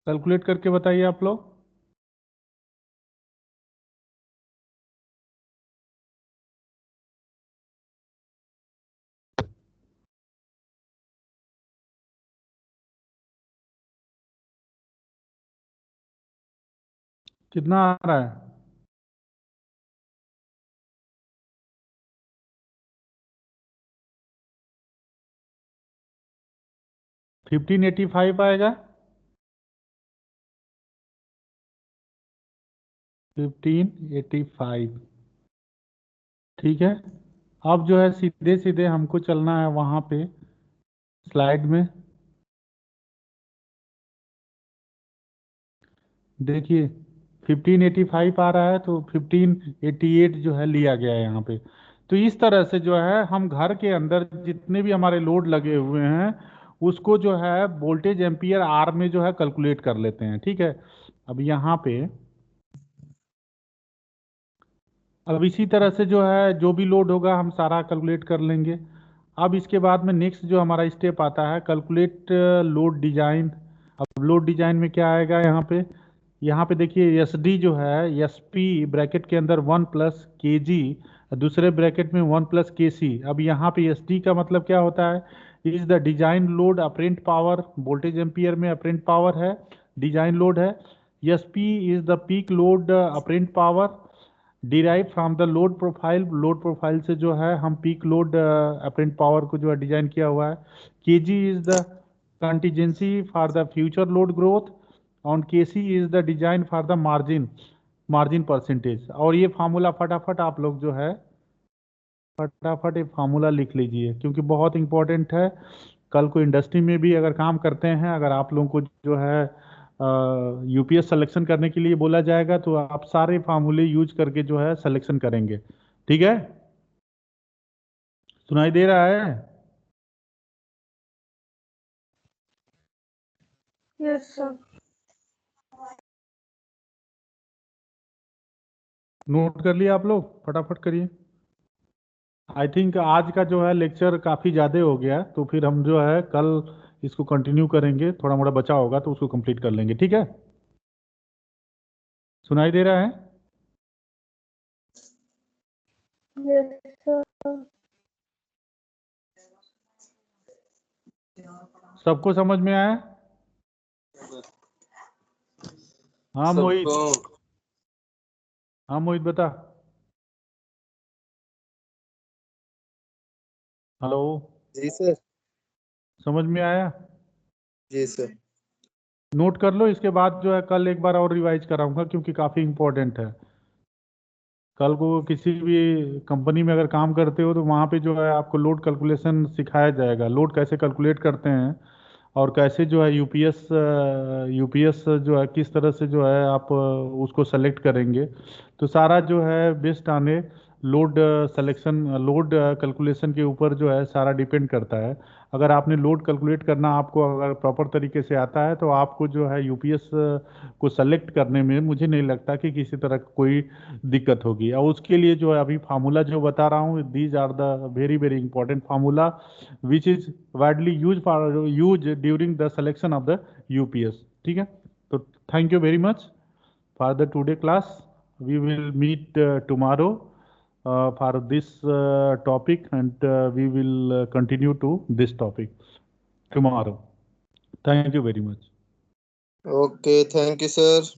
कैलकुलेट करके बताइए आप लोग। कितना आ रहा है? 1585 आएगा, 1585। ठीक है, अब जो है सीधे सीधे हमको चलना है वहां पे स्लाइड में। देखिए 1585 आ रहा है, तो 1588 जो है लिया गया है यहाँ पे। तो इस तरह से जो है हम घर के अंदर जितने भी हमारे लोड लगे हुए हैं उसको जो है वोल्टेज एम्पियर आर में जो है कैलकुलेट कर लेते हैं। ठीक है, अब यहाँ पे अब इसी तरह से जो है जो भी लोड होगा हम सारा कैलकुलेट कर लेंगे। अब इसके बाद में नेक्स्ट जो हमारा स्टेप आता है कैलकुलेट लोड डिजाइन। अब लोड डिजाइन में क्या आएगा यहाँ पे देखिए एस डी जो है एस पी ब्रैकेट के अंदर 1 प्लस के जी, दूसरे ब्रैकेट में 1 प्लस के सी। अब यहाँ पे एस डी का मतलब क्या होता है, is the design load apparent power, voltage ampere में अपरेंट पावर है, डिजाइन लोड है। S P is the peak load apparent power derive from the load profile, load profile से जो है हम पीक लोड अपरेंट पावर को जो है डिजाइन किया हुआ है। K G is the contingency for the future load growth, on K C is the design for the margin, margin percentage. और ये फार्मूला फटाफट आप लोग जो है फटाफट ये फार्मूला लिख लीजिए क्योंकि बहुत इंपॉर्टेंट है। कल को इंडस्ट्री में भी अगर काम करते हैं, अगर आप लोगों को जो है यूपीएस सिलेक्शन करने के लिए बोला जाएगा तो आप सारे फार्मूले यूज करके जो है सिलेक्शन करेंगे। ठीक है, सुनाई दे रहा है? Yes sir. नोट कर लिया आप लोग, फटाफट करिए। आई थिंक आज का जो है लेक्चर काफ़ी ज़्यादा हो गया, तो फिर हम जो है कल इसको कंटिन्यू करेंगे, थोड़ा मोड़ा बचा होगा तो उसको कंप्लीट कर लेंगे। ठीक है, सुनाई दे रहा है? Yes sir. सबको समझ में आया? हाँ मोहित, सबको हाँ मोहित बता। हेलो, जी सर। समझ में आया? जी सर। नोट कर लो, इसके बाद जो है कल एक बार और रिवाइज कराऊंगा क्योंकि काफ़ी इंपॉर्टेंट है। कल को किसी भी कंपनी में अगर काम करते हो तो वहाँ पे जो है आपको लोड कैलकुलेशन सिखाया जाएगा, लोड कैसे कैलकुलेट करते हैं और कैसे जो है यूपीएस जो है किस तरह से जो है आप उसको सेलेक्ट करेंगे। तो सारा जो है based on a load selection, load calculation के ऊपर जो है सारा डिपेंड करता है। अगर आपने लोड कैलकुलेट करना आपको अगर प्रॉपर तरीके से आता है तो आपको जो है यूपीएस को सेलेक्ट करने में मुझे नहीं लगता कि किसी तरह कोई दिक्कत होगी। और उसके लिए जो है अभी फार्मूला जो बता रहा हूँ, these are the very very important formula which is widely used during the selection of the UPS. ठीक है, तो thank you very much for the today class. We will meet tomorrow for this topic and we will continue to this topic tomorrow. Thank you very much. Okay, thank you sir.